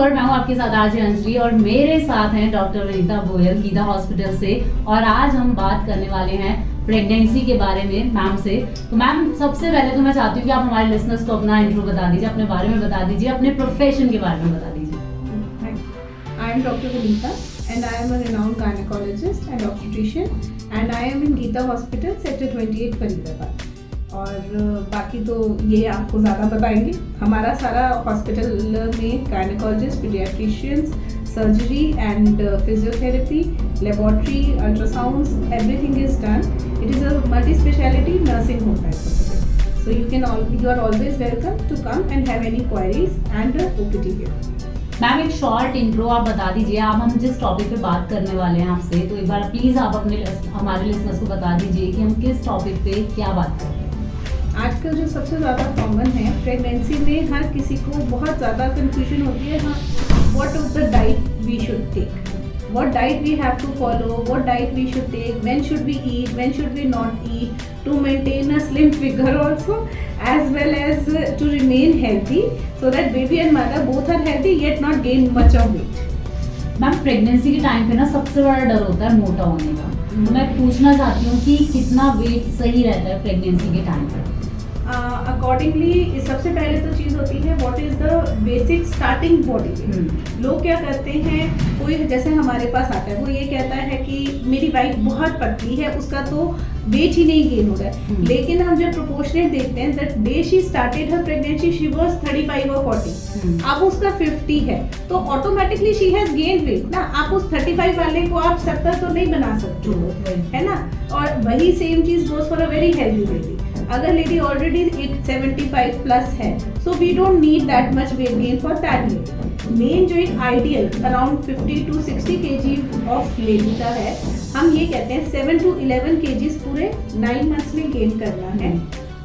Expert. मैं हूँ आपके साथ आज अंजलि और मेरे साथ हैं डॉक्टर विनीता गोयल गीता हॉस्पिटल से। और आज हम बात करने वाले हैं प्रेगनेंसी के बारे में मैम से। तो मैम सबसे पहले तो मैं चाहती हूँ कि आप हमारे लिसनर्स को अपना इंट्रो बता दीजिए, अपने बारे में बता दीजिए, अपने प्रोफेशन के बारे में बता दीजिए। I am Dr. Vinita and I am a renowned gynecologist and obstetrician and I am in Geeta Hospital Sector 28 Faridabad. और बाकी तो ये आपको ज़्यादा बताएंगे। हमारा सारा हॉस्पिटल में gynaecologist, paediatricians, surgery and physiotherapy, laboratory, ultrasounds, everything is done. It is a multi speciality nursing home type hospital. So you are always welcome to come and have any queries and OPT here. Ma'am एक short intro आप बता दीजिए। आप हम जिस topic पे बात करने वाले हैं आपसे, तो एक बार प्लीज आप अपने हमारे लिसनर्स को बता दीजिए कि हम किस टॉपिक पे क्या बात कर रहे हैं। आजकल जो सबसे ज़्यादा कॉमन है प्रेगनेंसी में, हर किसी को बहुत ज़्यादा कंफ्यूजन होती है। हाँ, what is the diet we should take, what diet we have to follow, what diet we should take, when should we eat, when should we not eat, to maintain a slim figure also, as well as to remain healthy, so that baby and mother both are healthy yet not gain much of weight. Ma'am pregnancy के time पे ना सबसे बड़ा डर होता है मोटा होने का। तो मैं पूछना चाहती हूँ कि कितना वेट सही रहता है प्रेगनेंसी के टाइम पे। अकॉर्डिंगली सबसे पहले तो चीज़ होती है what is the basic starting body weight. लोग क्या करते हैं, कोई जैसे हमारे पास आता है वो ये कहता है कि मेरी वाइफ बहुत पतली है, उसका तो वेट ही नहीं गेन हो रहा है। लेकिन हम जब प्रोपोर्शनेट देखते हैं that day she started her pregnancy she was 35 और 40, अब उसका 50 है, तो automatically she has gain weight ना। आप उस 35 वाले को आप 70 तो नहीं बना सकते हो, है ना। और वही सेम चीज goes for a very healthy baby. अगर लेडी ऑलरेडी 75 प्लस है, so we don't need that much weight gain for that lady. Main जो एक ideal around 50 to 60 kg of lady का है, हम ये कहते हैं 7 to 11 kg पूरे 9 मंथ्स में गेन करना है।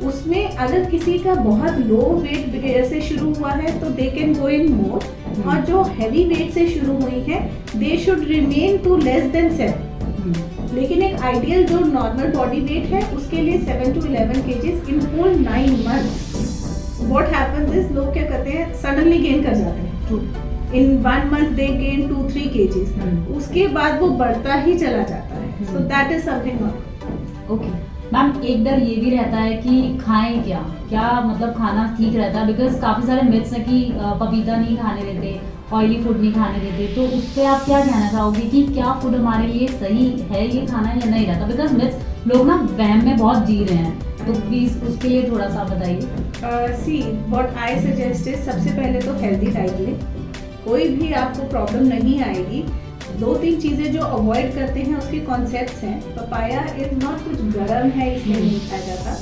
उसमें अगर किसी का बहुत लो वेट से शुरू हुआ है तो दे कैन गो इन मोर, और जो हैवी वेट से शुरू हुई है they should remain to less than 7। लेकिन एक आइडियल जो नॉर्मल बॉडी वेट है उसके लिए 7 to 11 kg in whole 9 months. What happens is, लोग क्या करते हैं सडनली गेन कर जाते हैं। In 1 month they gain 2-3 kg, उसके बाद वो बढ़ता ही चला जाता है। So that is something not okay. Ma'am एक डर ये भी रहता है कि खाएं क्या क्या, मतलब खाना ठीक रहता है, बिकॉज काफ़ी सारे मिथ्स हैं कि पपीता नहीं खाने देते, ऑयली फूड नहीं खाने देते। तो उस पर आप क्या कहना चाहोगे कि क्या फूड हमारे लिए सही है ये खाना या नहीं रहता? बिकॉज मिथ्स लोग ना वहम में बहुत जी रहे हैं, तो प्लीज उसके लिए थोड़ा सा बताइए। See what I suggest is, सबसे पहले तो हेल्दी डाइट लें, कोई भी आपको प्रॉब्लम नहीं आएगी। 2-3 चीज़ें जो अवॉइड करते हैं उसके कॉन्सेप्ट्स हैं। पपाया इज नॉट कुछ गर्म है इसलिए नहीं खाया जाता।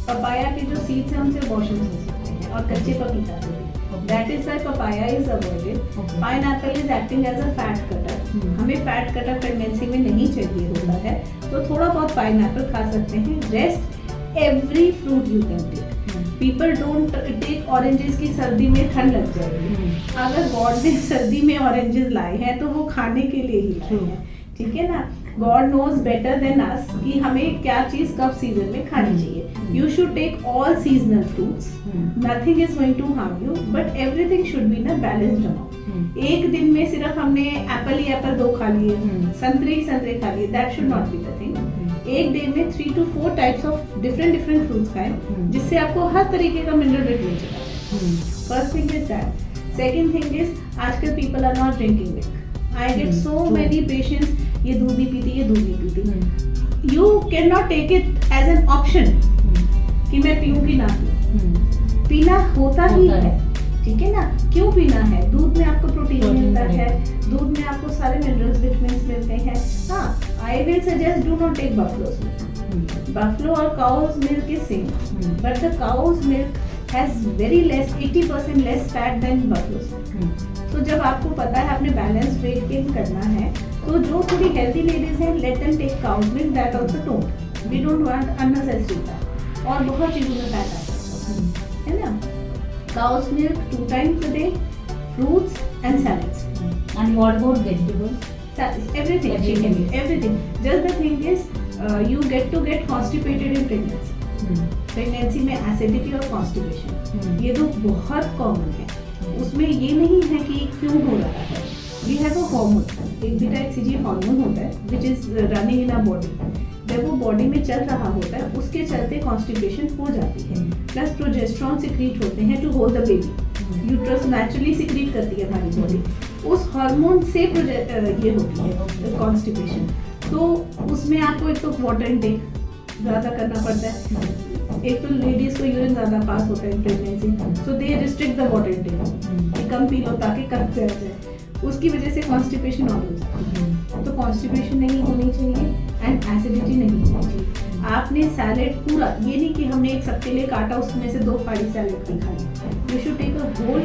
पपाया के जो सीड्स हैं उनसे वॉशरूम हो सकते हैं, और कच्चे पपीता से भी। That is why papaya is avoided. Pineapple is acting as a fat cutter. हमें फैट कटर प्रेगनेंसी में नहीं चाहिए होता है, तो थोड़ा बहुत पाइनएप्पल खा सकते हैं। Rest every fruit you can take. People don't take oranges की सर्दी में ठंड लग जाएगी। अगर गॉड ने सर्दी में ऑरेंजेस लाए हैं तो वो खाने के लिए ही लाए हैं, ठीक है ना। God knows better than us कि हमें क्या चीज कब सीजन में खानी चाहिए। You should take all seasonal fruits, nothing is going to harm you, but everything should be in a balanced amount. एक दिन में सिर्फ हमने एप्पल ही एप्पल 2 खा लिए, संतरे ही संतरे खा लिए, that should not be the thing. एक डे में 3 to 4 types of different fruits खाएं, जिससे आपको हर तरीके का मिनरल वेट मिल जाता है। First thing is that. Second thing is, आजकल people are not drinking milk. I get so many patients, ये दूध नहीं पीती, ये दूध नहीं पीती। You can not take it as an option कि मैं पीऊँ कि ना पीऊँ। पीना होता ही है, ठीक है ना। क्यों पीना है? दूध में आपको प्रोटीन मिलता है, दूध में आपको सारे मिनरल्स विटामिन्स मिलते हैं। हाँ, I will suggest do not take buffalo's milk. Buffalo और cow's milk is same, but the cow's milk has very less 80% less fat than buffalo's milk. तो जब आपको पता है आपने बैलेंस वेट गेन करना है, तो जो थोड़ी हेल्दी लेडीज हैं, let them take cow's milk, that also don't, we don't want unnecessary fat. और बहुत चीजों में फैट आता है ना। Cow's milk 2 times a day, fruits and salads. And what about vegetables? Everything she can eat, everything. Just the thing is, you get constipated in pregnancy. Pregnancy में acidity और constipation, ये तो बहुत common है। उसमें ये नहीं है कि क्यों हो रहा है। वी हैव अ हार्मोन, एक बीटा एक्सीजी हार्मोन होता है which is running in a body. जब वो बॉडी में चल रहा होता है उसके चलते कॉन्स्टिपेशन हो जाती है। प्लस प्रोजेस्टेरॉन सिक्रीट होते हैं to hold the baby. Uterus naturally secrete करती है हमारी बॉडी, उस हार्मोन से ये होती है कॉन्स्टिपेशन। तो उसमें आपको एक तो वाटर इनटेक ज़्यादा करना पड़ता है, एक तो लेडीज को यूरिन ज़्यादा पास होता है pregnancy, so they restrict the water intake, कम पी लो ताकि कम चला जाए। उसकी वजह से कॉन्स्टिपेशन और हो जाती है। तो कॉन्स्टिपेशन नहीं होनी चाहिए एंड एसिडिटी नहीं होनी चाहिए। आपने सैलेड पूरा, ये नहीं कि हमने एक सबके लिए काटा उसमें से 2 फाड़ी सैलेड की खाई। You should take a whole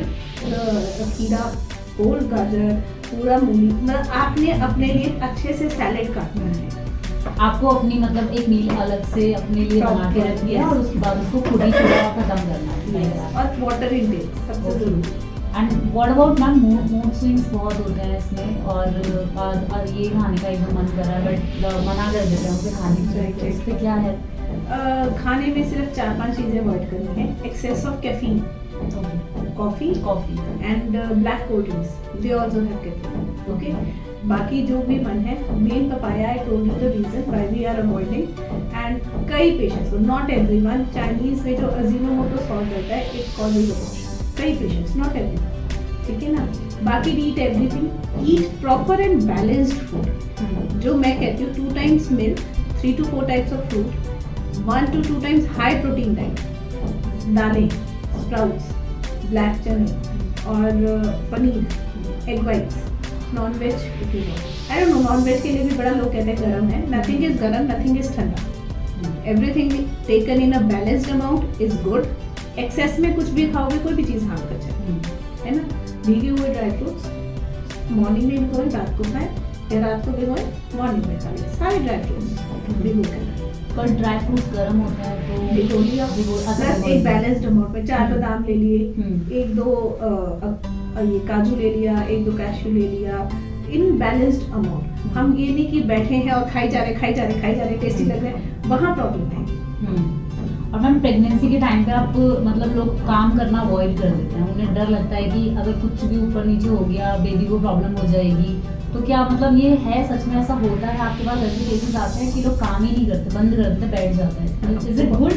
khira, whole gajar, पूरा मूली, मतलब आपने अपने लिए अच्छे से सैलेड काटना है। आपको अपनी मतलब एक मील अलग से अपने लिए बना के रखनी है और उसके बाद उसको खुद ही थोड़ा खत्म करना है। और वाटर इनटेक सबसे जरूरी। And what about ma'am, mood swings बहुत होते हैं इसमें और ये खाने का एकदम मन कर रहा है बट मना कर देते हैं उसे खाने की, इस पे क्या है? खाने में सिर्फ 4-5 चीज़ें अवॉइड करनी है। Excess of caffeine, coffee and black cold drinks, they also have caffeine. Okay, बाकी जो भी मन है, main papaya, I told you the reason why we are avoiding. And कई पेशेंट्स को, नॉट एवरीवन, चाइनीज में जो अजीनोमोटो सॉल्ट रहता है एक कॉजेज ऑफ, कई पेशेंट्स, नॉट एवरीवन, ठीक है ना। बाकी eat everything, eat proper and balanced food. जो मैं कहती हूँ 2 times milk, 3 to 4 types of fruit, 1 to 2 times high protein diet, दालें, स्प्राउट्स, ब्लैक चने और paneer, egg whites, non veg. I don't know, non veg के लिए भी बड़ा लोग कहते हैं गर्म है। नथिंग इज गर्म, नथिंग इज ठंडा। Everything taken in a balanced amount is good. Excess में कुछ भी खाओगे कोई भी चीज़ हार्म कर जाएगी, है ना। भीगे हुए ड्राई फ्रूट्स मॉर्निंग में भिगोए, रात को खाएं, या रात को भिगोए मॉर्निंग में खा लें, सारे ड्राई फ्रूट्स भिगो कर। पर ड्राई फ्रूट्स गर्म होता है तो भिगो लिया, प्लस एक बैलेंस्ड अमाउंट में 4 बादाम ले लिए, 1-2 ये काजू ले लिया, 1-2 कैश्यू ले लिया, इन बैलेंस्ड अमाउंट। हम ये नहीं कि बैठे हैं और खाई जा रहे टेस्टी लग रहे हैं, वहाँ प्रॉब्लम है। और मैम प्रेगनेंसी के टाइम पे आप मतलब लोग काम करना अवॉइड कर देते हैं, उन्हें डर लगता है कि अगर कुछ भी ऊपर नीचे हो गया बेबी को प्रॉब्लम हो जाएगी। तो क्या मतलब ये है, सच में ऐसा होता है? आपके पास ऐसे केसेस आते हैं कि लोग काम ही नहीं करते, बंद कर देते, बैठ जाते हैं? Is it good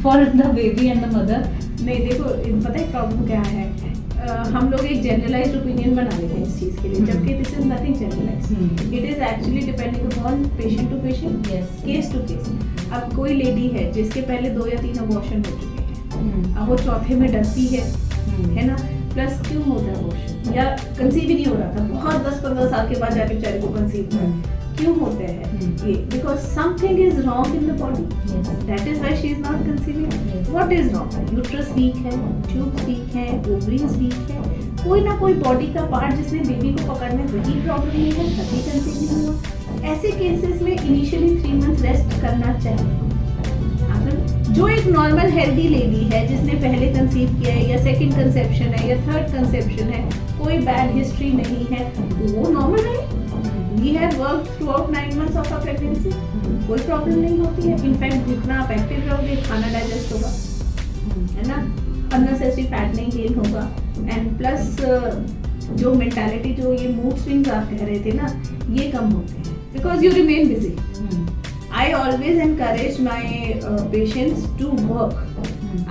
for the baby and the mother? नहीं, देखो पता है प्रॉब्लम क्या है, हम लोग एक जनरलाइज्ड ओपिनियन बना लेते हैं इस चीज़ के लिए, जबकि this is nothing generalized. It is actually depending upon patient to patient, case to case. अब कोई लेडी है जिसके पहले 2 या 3 अबॉर्शन हो चुके हैं, अब वो चौथे में डरती है ना। प्लस क्यों होता है अबॉर्शन, या कंसीव ही नहीं हो रहा था, बहुत 10-15 साल के बाद जाके बेचारे को कंसीव हुआ, क्यों होता है ये? Because something is wrong in the body, that is why she is not conceiving. What is wrong? Uterus weak है, ट्यूब्स वीक है, ओवरीज वीक है, कोई ना कोई बॉडी का पार्ट जिसने बेबी को पकड़ने वही प्रॉब्लम नहीं है, तभी कंसीव नहीं हुआ। ऐसे केसेस में इनिशियली 3 मंथ्स रेस्ट करना चाहिए। जो एक नॉर्मल हेल्दी लेडी है जिसने पहले कंसीव किया है, या सेकंड कंसेप्शन है, या थर्ड कंसेप्शन है, कोई बैड हिस्ट्री नहीं है, वो नॉर्मल है। We have worked throughout 9 months of a pregnancy, कोई प्रॉब्लम नहीं होती है। इनफैक्ट जितना आप एक्टिव रहोगे खाना डाइजेस्ट होगा, है ना, अननेसेसरी फैट नहीं गेन होगा। एंड प्लस जो मेंटालिटी, जो ये मूड स्विंग्स आप कह रहे थे ना, ये कम होते हैं because you remain busy. I always encourage my patients to work.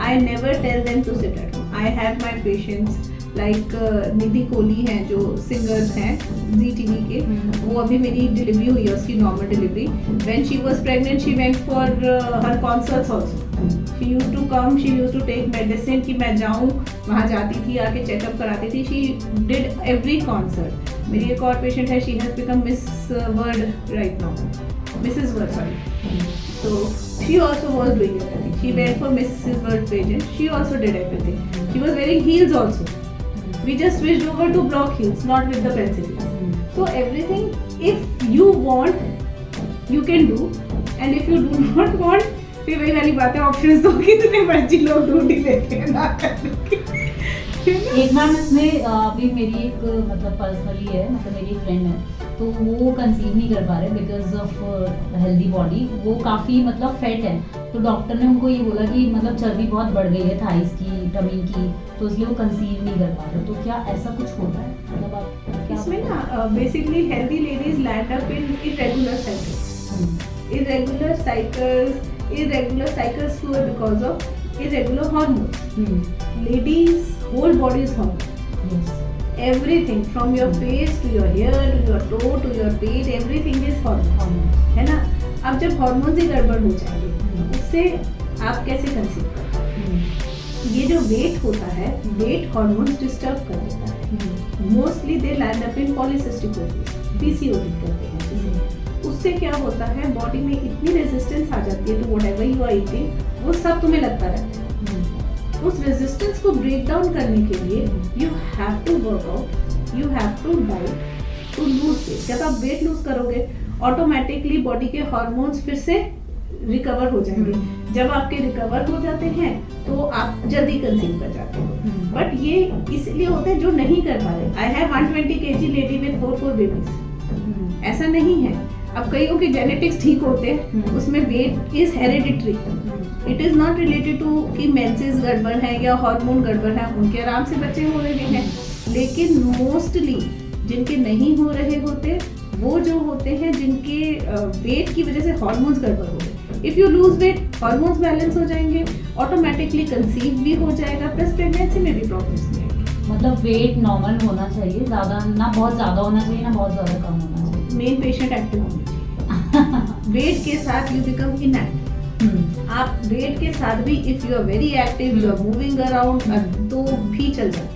I never tell them to sit at home. I have my patients like निधि कोहली हैं जो सिंगर्स हैं ZTV के, वो अभी मेरी डिलीवरी हुई है, उसकी normal delivery. When she was pregnant, she went for her concerts also. She used to come, she used to take medicine कि मैं जाऊँ, वहाँ जाती थी, आके चेकअप कराती थी। She did every concert. मेरी एक और पेशेंट है, she has become Miss World right now. Mrs. World, sorry. So she also was doing everything. She went for Mrs. World pageant. She also did everything. She was wearing heels also. We just switched over to block heels, not with the pencil heels. So everything, if you want, you can do, and if you do not want, फिर वही वाली बात है, options तो कितने मर्जी लोग ढूंढ ही लेते हैं ना करके। एक मैम इसमें अभी मेरी एक मतलब पर्सनली है, मतलब मेरी एक फ्रेंड है, तो वो कंसीव नहीं कर पा रहे बिकॉज ऑफ हेल्दी बॉडी। वो काफ़ी मतलब फेट है, तो डॉक्टर ने उनको ये बोला कि मतलब चर्बी बहुत बढ़ गई है थाइस की, टमी की, तो इसलिए वो कंसीव नहीं कर पाते। तो क्या ऐसा कुछ होता है, मतलब आप क्या इसमें ना basically healthy ladies land up in irregular cycles. Irregular cycles क्यों है? Because of irregular hormones. Ladies whole body is hormone, everything from your face to your hair to your toe to your peat, everything is hormone, है ना। अब जब hormones ही गड़बड़ हो जाएंगे उससे आप कैसे कंसीव करोगे? ये जो वेट होता है, वेट हार्मोन्स डिस्टर्ब कर देता है। Mostly they land up in polycystic ovaries, PCOD कहते हैं जिसे। उससे क्या होता है, बॉडी में इतनी रेजिस्टेंस आ जाती है to whatever you are eating, वो सब तुम्हें लगता रहता है। उस रेजिस्टेंस को ब्रेक डाउन करने के लिए you have to work out, you have to diet to lose weight. जब आप वेट लूज करोगे ऑटोमेटिकली बॉडी के हार्मोन्स फिर से रिकवर हो जाएंगे। जब आपके रिकवर हो जाते हैं तो आप जल्दी कंसीव कर जाते हो। बट ये इसलिए होते हैं जो नहीं कर पा रहे। I have 120 kg lady with 4 babies, ऐसा नहीं है। अब कईयों की जेनेटिक्स ठीक होते हैं, उसमें weight is hereditary, it is not related to कि मेंसेस गड़बड़ है या हार्मोन गड़बड़ है, उनके आराम से बच्चे हो रहे हैं। लेकिन मोस्टली जिनके नहीं हो रहे होते वो जो होते हैं जिनके वेट की वजह से हार्मोन्स गड़बड़ हो गए। If you lose weight, hormones balance हो जाएंगे, ऑटोमेटिकली कंसीव भी हो जाएगा, प्लस प्रेगनेंसी में भी प्रॉब्लम्स नहीं आएंगी। मतलब वेट नॉर्मल होना चाहिए, ज्यादा ना बहुत ज्यादा होना चाहिए ना बहुत ज्यादा कम होना चाहिए। मेन पेशेंट एक्टिव होना चाहिए। वेट के साथ यू बिकम इनएक्टिव। आप वेट के साथ भी if you are very active, you are moving around, तो भी चल जाता है।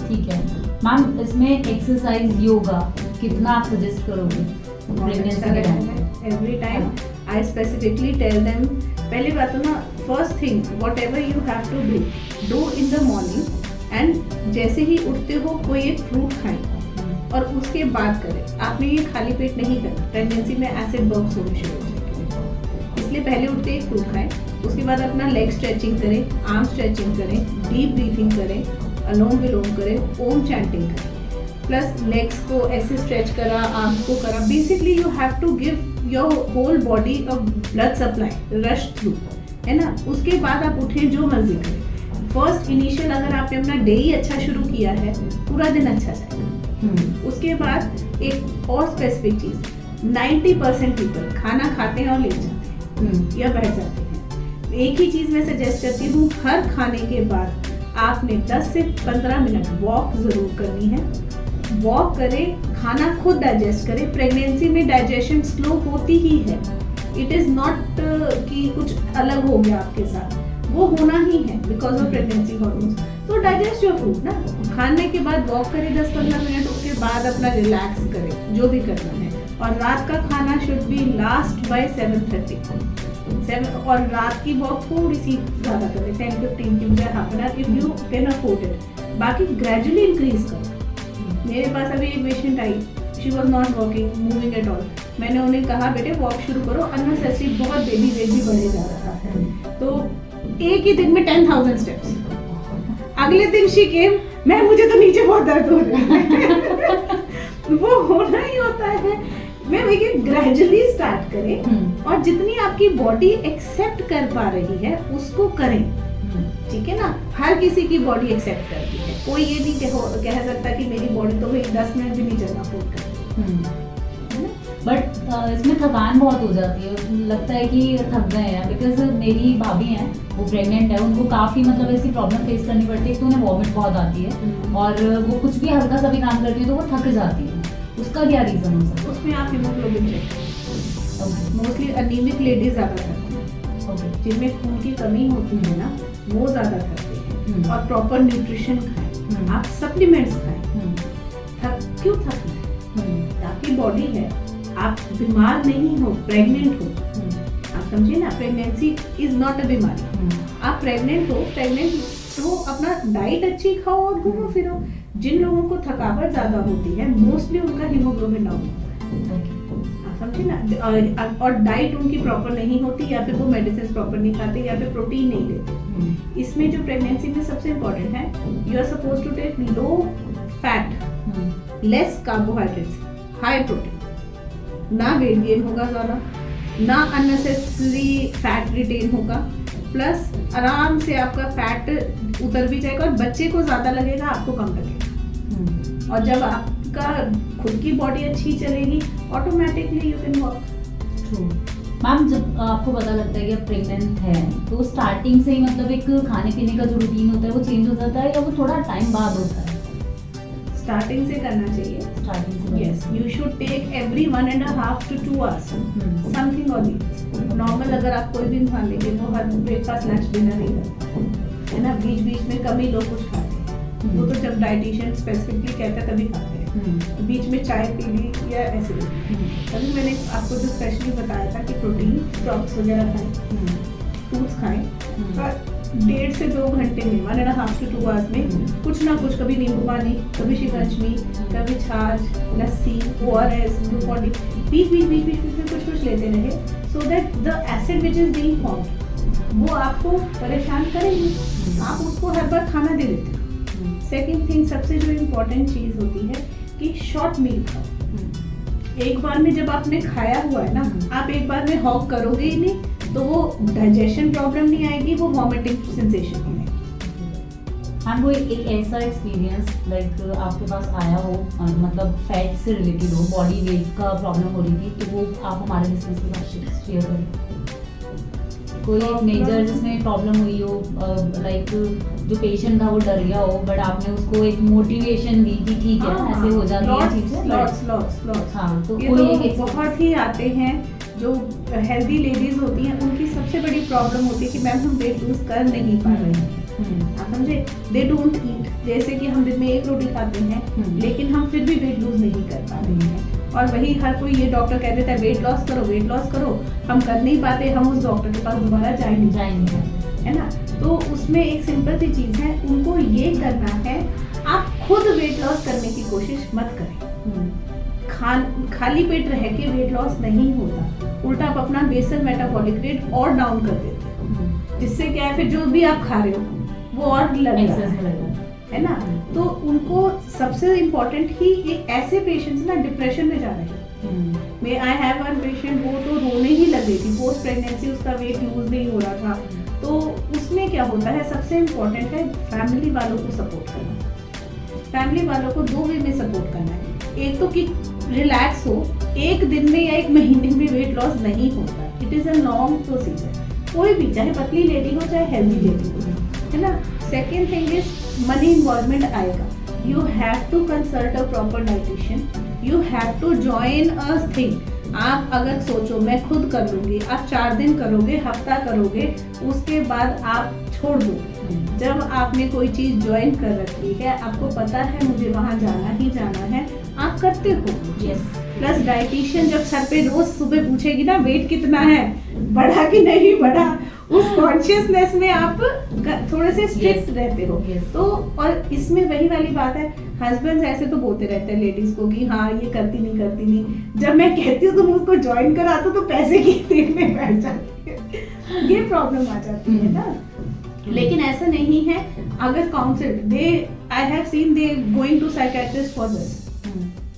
ठीक है मैम, इसमें एक्सरसाइज योगा कितना आप सजेस्ट करोगे प्रेगनेंसी के टाइम पे? Every time I specifically tell them, पहली बात तो ना, first thing whatever you have to do in the morning, and जैसे ही उठते हो कोई एक फ्रूट खाएं और उसके बाद करें। आपने ये खाली पेट नहीं करना, प्रेगनेंसी में एसिड बर्न्स होने शुरू हो जाएंगे। इसलिए पहले उठते एक फ्रूट खाएं, उसके बाद अपना लेग स्ट्रेचिंग करें, आर्म स्ट्रेचिंग करें, डीप ब्रीथिंग करें, अलोम विलोम करें, ओम चैंटिंग करें, प्लस लेग्स को ऐसे स्ट्रेच करा, आर्म्स को करा। Basically you have to give your whole body a blood supply, rush through, है ना। उसके बाद आप उठें, जो मर्जी करें। फर्स्ट इनिशियल अगर आपने अपना डे ही अच्छा शुरू किया है, पूरा दिन अच्छा जाएगा। उसके बाद एक और स्पेसिफिक चीज, 90% पीपल खाना खाते हैं और लेट जाते हैं या बैठ जाते हैं। एक ही चीज मैं सजेस्ट करती हूँ, हर खाने के बाद आपने 10 से 15 मिनट वॉक जरूर करनी है। वॉक करें, खाना खुद डाइजेस्ट करें। प्रेगनेंसी में डाइजेशन स्लो होती ही है, इट इज नॉट कि कुछ अलग हो गया आपके साथ, वो होना ही है बिकॉज ऑफ प्रेगनेंसी हार्मोन्स। तो डाइजेस्ट योर फूड ना, खाने के बाद वॉक करें 10-15 मिनट, उसके बाद अपना रिलैक्स करें जो भी करना है। और रात का खाना शुड बी लास्ट बाय 7:30 और रात की वॉक थोड़ी सी ज़्यादा करें, 10-15 की बजाय half an hour if you can afford it. बाकी ग्रेजुअली इंक्रीज करो। मेरे पास अभी एक patient I, she was not walking moving at all. मैंने उन्हें कहा बेटे वॉक शुरू करो, अननेसेसरी बहुत बेबी वेट भी बढ़े जा रहा है। तो एक ही दिन में 10,000 स्टेप्स। अगले दिन शी केम, मैं मुझे तो नीचे बहुत दर्द हो रहा है। वो होना ही होता है। मैं वही ग्रेजुअली स्टार्ट करें और जितनी आपकी बॉडी एक्सेप्ट कर पा रही है उसको करें, ठीक है ना। हर किसी की बॉडी एक्सेप्ट करती है, कोई ये नहीं कह सकता कि मेरी बॉडी तो भाई 10 मिनट भी नहीं चलना अफोर्ड करती। बट इसमें थकान बहुत हो जाती है, लगता है कि थक गए हैं। बिकॉज मेरी भाभी हैं, वो प्रेग्नेंट है, उनको काफ़ी मतलब ऐसी प्रॉब्लम फेस करनी पड़ती है। तो उन्हें वॉमिट बहुत आती है और वो कुछ भी हल्का सा भी काम करती है तो वो थक जाती है। उसका क्या रीज़न हो सकता है? उसमें आप haemoglobin check, mostly anaemic ladies ज़्यादा थकती हैं, जिनमें खून की कमी होती है ना, वो ज़्यादा थकते हैं। और प्रॉपर न्यूट्रिशन खाएं, आप सप्लीमेंट्स खाएं। क्यों थकना है? आपकी बॉडी है, आप बीमार नहीं हो, प्रेग्नेंट हो। आप समझिए ना, प्रेगनेंसी इज नॉट अ बीमारी। आप प्रेग्नेंट हो, अपना डाइट अच्छी खाओ और घूमो फिरो। जिन लोगों को थकावट ज्यादा होती है, मोस्टली उनका हीमोग्लोबिन डाउन होता है, आप समझे ना। और डाइट उनकी प्रॉपर नहीं होती, या फिर वो मेडिसिन प्रॉपर नहीं खाते, या फिर प्रोटीन नहीं लेते। इसमें जो प्रेगनेंसी में सबसे इम्पोर्टेंट है, you are suppose to take low fat, less carbohydrates, high protein. ना वेट गेन होगा ज़्यादा, ना अननेसेसरी फैट रिटेन होगा, प्लस आराम से आपका फैट उतर भी जाएगा और बच्चे को ज़्यादा लगेगा, आपको कम लगेगा। और जब आपका खुद की बॉडी अच्छी चलेगी, automatically you can walk. True. Ma'am, जब आपको पता लगता है कि आप प्रेग्नेंट है, तो स्टार्टिंग से ही मतलब एक खाने पीने का जो रूटीन होता है वो चेंज हो जाता है या वो थोड़ा टाइम बाद होता है? स्टार्टिंग से करना चाहिए। स्टार्टिंग से? Yes, you should take every 1.5 to 2 hours something और नॉर्मल। अगर आप कोई भी मान लीजिए वो हर ब्रेकफास्ट लंच डिनर नहीं करते है ना, बीच बीच में कम ही लोग कुछ खाते हैं। वो तो जब डाइटिशियन स्पेसिफिकली कहता है तभी खाते हैं। बीच में चाय पी ली या ऐसे तभी मैंने आपको जो स्पेशली बताया था कि प्रोटीन स्टॉक्स वगैरह खाएं, फ्रूट्स खाएं, और 1.5 से 2 घंटे में 1.5 to 2 hours में कुछ ना कुछ, कभी नींबू पानी, कभी शिकंजवी, कभी छाछ, लस्सी, ORS, ग्लूकोन डी, बीच में कुछ लेते रहे, so that the acid which is being formed वो आपको परेशान करेगी, आप उसको हर बार खाना दे देते हो। सेकेंड थिंग, सबसे जो इम्पोर्टेंट चीज़ होती है कि शॉर्ट मील खाओ। एक बार में जब आपने खाया हुआ है ना, आप एक बार में हॉक करोगे ही नहीं, तो वो डाइजेशन प्रॉब्लम नहीं आएगी, वो वॉमिटिंग सेंसेशन नहीं आएगी। हाँ, वो एक ऐसा एक्सपीरियंस लाइक आपके पास आया हो, मतलब फैट से रिलेटेड हो, बॉडी वेट का प्रॉब्लम हो रही थी, तो वो आप हमारे लिसनर्स के साथ शेयर करें। कोई एक मेजर जिसमें प्रॉब्लम हुई हो, लाइक जो पेशेंट था वो डर गया हो, बट आपने उसको एक मोटिवेशन दी कि ठीक है, ऐसे हो जाती है चीजें। लॉट्स। हाँ, तो ये कोई तो एक बहुत ही आते हैं जो हेल्दी लेडीज होती हैं, उनकी सबसे बड़ी प्रॉब्लम होती है कि मैम हम वेट लूज कर नहीं पा रहे हैं। आप समझे, दे डोंट ईट, जैसे कि हम दिन में 1 रोटी खाते हैं लेकिन हम फिर भी वेट लूज नहीं कर पा रहे हैं। और वही हर कोई ये डॉक्टर कह देता है वेट लॉस करो, हम कर नहीं पाते, हम उस डॉक्टर के पास दोबारा जाएंगे, है ना। तो उसमें एक सिंपल सी चीज है, उनको ये करना है, आप खुद वेट लॉस करने की कोशिश मत करें। खाली पेट रह के वेट लॉस नहीं होता, उल्टा आप अपना बेसल मेटाबॉलिक रेट और डाउन कर देते हो, जिससे क्या है फिर जो भी आप खा रहे हो वो और लग रहा है ना। तो उनको सबसे इम्पोर्टेंट ही, एक ऐसे पेशेंट्स ना डिप्रेशन में जा रहे हैं। मैं आई हैव वन पेशेंट, वो तो रोने ही लग गई थी पोस्ट प्रेगनेंसी, उसका वेट लूज नहीं हो रहा था। तो उसमें क्या होता है, सबसे इम्पोर्टेंट है फैमिली वालों को सपोर्ट करना। फैमिली वालों को 2 वे में सपोर्ट करना है। एक तो कि रिलैक्स हो, एक दिन में या 1 महीने में वेट लॉस नहीं होता, it is a long procedure. कोई भी, चाहे पतली लेडी हो चाहे हेल्दी लेडी हो, है ना। Second thing is money involvement आएगा। You have to consult a proper dietitian, you have to join a thing. आप अगर सोचो मैं खुद कर लूंगी, आप 4 दिन करोगे, हफ्ता करोगे, उसके बाद आप छोड़ दो। जब आपने कोई चीज ज्वाइन कर रखी है, आपको पता है मुझे वहां जाना ही जाना है, आप करते हो। प्लस डाइटिशियन जब सर पे रोज सुबह पूछेगी ना वेट कितना है, बढ़ा कि नहीं बढ़ा, उस कॉन्शियसनेस में आप थोड़े से स्ट्रिक्ट रहते हो। तो और इसमें वही वाली बात है, हस्बैंड ऐसे तो बोलते रहते हैं लेडीज को कि हाँ ये करती नहीं। जब मैं कहती हूँ तुम उसको ज्वाइन कराते हो तो पैसे की देखने बैठ जाती है, ये प्रॉब्लम आ जाती है ना। लेकिन ऐसा नहीं है, अगर council I have seen they going to psychiatrist for this,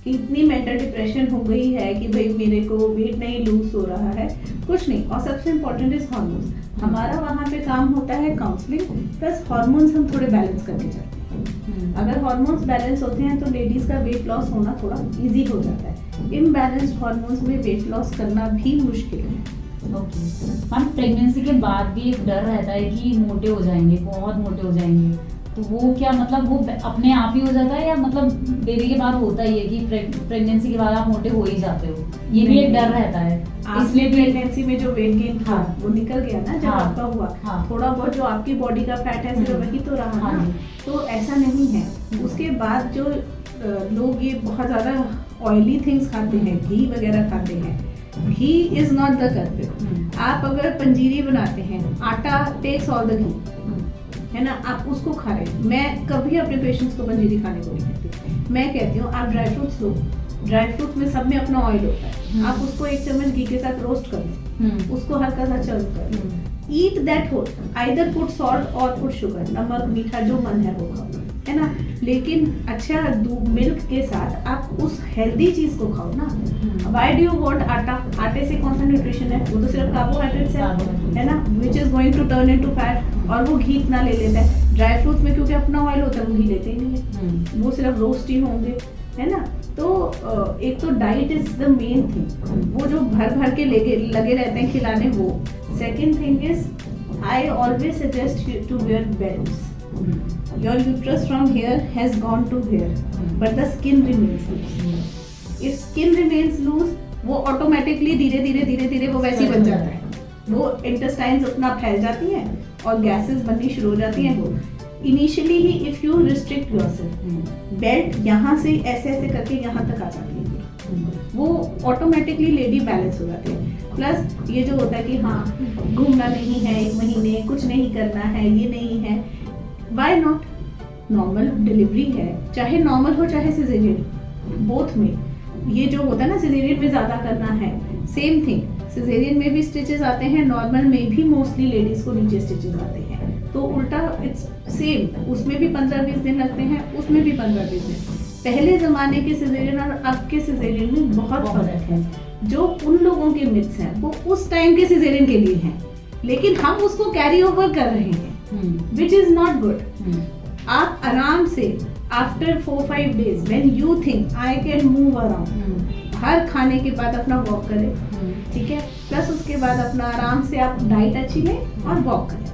कि इतनी मेंटल डिप्रेशन हो गई है कि भाई मेरे को वेट नहीं लूज हो रहा है, कुछ नहीं। और सबसे इम्पोर्टेंट इज हार्मोन्स। हमारा वहाँ पे काम होता है काउंसलिंग प्लस हार्मोन्स हम थोड़े बैलेंस करके जाते हैं। अगर हार्मोन्स बैलेंस होते हैं तो लेडीज का वेट लॉस होना थोड़ा इजी हो जाता है। इम्बैलेंस्ड हार्मोन्स में वेट लॉस करना भी मुश्किल है। मैम, प्रेगनेंसी के बाद भी एक डर रहता है कि मोटे हो जाएंगे, बहुत मोटे हो जाएंगे, तो वो क्या मतलब वो अपने आप ही हो जाता है या मतलब बेबी के बाद होता ही है कि प्रेगनेंसी के बाद आप मोटे हो ही जाते हो? ये भी एक डर रहता है, इसलिए प्रेगनेंसी में जो वेट गेन था वो निकल गया ना जब आपका हुआ। थोड़ा बहुत जो आपकी बॉडी का फैट है सिर्फ वही तो रहा ना, तो ऐसा नहीं है। उसके बाद जो लोग ये बहुत ज्यादा ऑयली थिंग्स खाते हैं, घी वगैरह खाते हैं, घी इज नॉट द कल्प्रिट। आप अगर पंजीरी बनाते हैं, आटा टेक्स ऑल द घी, है ना, आप उसको खा रहे हैं। मैं कभी अपने पेशेंट्स को पंजीरी खाने को नहीं कहती, मैं कहती हूँ आप ड्राई फ्रूट्स लो, ड्राई फ्रूट में सब में अपना ऑयल होता है, आप उसको 1 चम्मच घी के साथ रोस्ट कर लो, उसको हल्का सा चर्न कर लो, eat that whole, either put salt और पुट शुगर, नमक मीठा जो मन है वो खाओ, है ना, लेकिन अच्छा मिल्क के साथ आप उस हेल्दी चीज को खाओ ना। व्हाई डू यू वांट आटा? आटे से कौन सा न्यूट्रिशन है? वो तो सिर्फ कार्बोहाइड्रेट्स है ना, which is going to turn into fat. और वो घी इतना ले लेता है। ड्राई फ्रूट्स में क्योंकि अपना ऑयल होता है वो घी लेते ही नहीं है, वो सिर्फ रोस्ट ही होंगे, है ना। तो एक तो diet is the main thing, वो जो भर भर के लगे रहते हैं खिलाने वो। Second thing is I always suggest to wear belts. Your uterus from here has gone to here, but the skin remains loose. If skin remains loose, वो ऑटोमेटिकली धीरे धीरे वो वैसे ही बन जाता है। वो इंटेस्टाइन्स अपना फैल जाती हैं और गैसेस बननी शुरू हो जाती हैं। वो initially he if you restrict yourself, belt यहाँ से ऐसे ऐसे करके यहाँ तक आ जाती है, वो ऑटोमेटिकली लेडी बैलेंस हो जाती है। प्लस ये जो होता है कि हाँ घूमना नहीं है 1 महीने, कुछ नहीं करना है, ये नहीं है, वाई नॉट? नॉर्मल डिलीवरी है, चाहे नॉर्मल हो चाहे सिजेरियन, बोथ में ये जो होता है ना, सिजेरियन में ज़्यादा करना है, सेम थिंग। सिजेरियन में भी स्टिचेस आते हैं, नॉर्मल में भी मोस्टली लेडीज़ को नीचे स्टिचेस आते हैं, तो उल्टा इट्स सेम। उसमें भी 15-20 दिन लगते हैं, उसमें भी 15-20 दिन। पहले ज़माने के सिजेरियन और अब के सिजेरियन में बहुत फर्क है। जो उन लोगों के मिथ्स हैं वो उस टाइम के सिजेरियन के लिए हैं, लेकिन हम उसको कैरी ओवर कर रहे हैं, which is not good. आप आराम से after 4-5 days when you think I can move around, हर खाने के बाद अपना वॉक करें, ठीक है, प्लस उसके बाद अपना आराम से आप डाइट अच्छी लें और वॉक करें,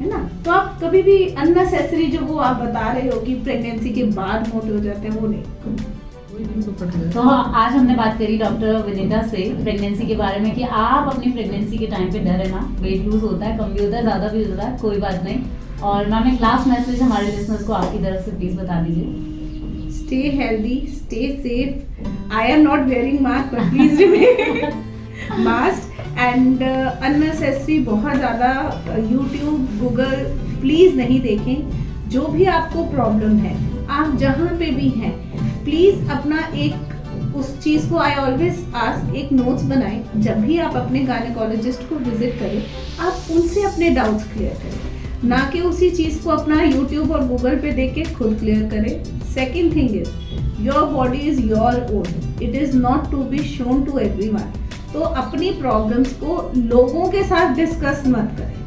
है ना। तो आप कभी भी अननेसेसरी जो वो आप बता रहे हो कि प्रेगनेंसी के बाद मोटे हो जाते हैं, वो नहीं। तो आज हमने बात करी डॉक्टर विनीता से प्रेगनेंसी के बारे में कि आप अपनी प्रेगनेंसी के टाइम पे डरे ना, वेट लूज होता है, कम भी होता है, ज़्यादा भी होता है, कोई बात नहीं। और मैम एक लास्ट मैसेज हमारे लिसनर्स को आपकी तरफ से प्लीज बता दीजिए। Stay healthy, stay safe. I am not wearing mask, but please remain mask. And unnecessary बहुत ज़्यादा यूट्यूब गूगल प्लीज़ नहीं देखें। जो भी आपको प्रॉब्लम है, आप जहाँ पे भी हैं, प्लीज अपना एक उस चीज को, आई ऑलवेज आस्क, एक नोट्स बनाएं। जब भी आप अपने गायनेकोलॉजिस्ट को विजिट करें, आप उनसे अपने डाउट्स क्लियर करें, ना कि उसी चीज को अपना यूट्यूब और गूगल पे देख के खुद क्लियर करें। Second thing is your body is your own, it is not to be shown to everyone. तो अपनी प्रॉब्लम्स को लोगों के साथ डिस्कस मत करें।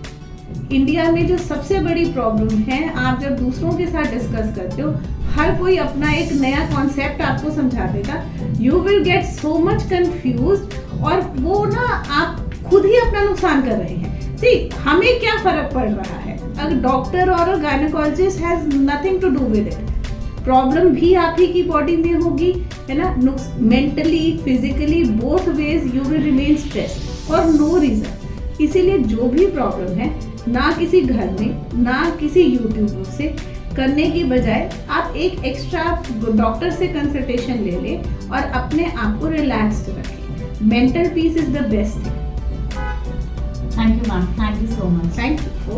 इंडिया में जो सबसे बड़ी प्रॉब्लम है, आप जब दूसरों के साथ डिस्कस करते हो, हर कोई अपना एक नया कॉन्सेप्ट आपको समझा देगा, you will get so much confused, और वो ना आप खुद ही अपना नुकसान कर रहे हैं। सी, हमें क्या फर्क पड़ रहा है? अगर डॉक्टर और gynaecologist has nothing to do with it. Problem भी आप ही की बॉडी में होगी, है ना, mentally physically both ways you will remain stressed for no reason. इसीलिए जो भी प्रॉब्लम है, ना किसी घर में ना किसी यूट्यूबर से करने की बजाय आप एक एक्स्ट्रा डॉक्टर से कंसल्टेशन ले लें और अपने आप को रिलैक्स्ड रखें। Mental peace is the best thing. Thank you ma'am, thank you so much. Thank you.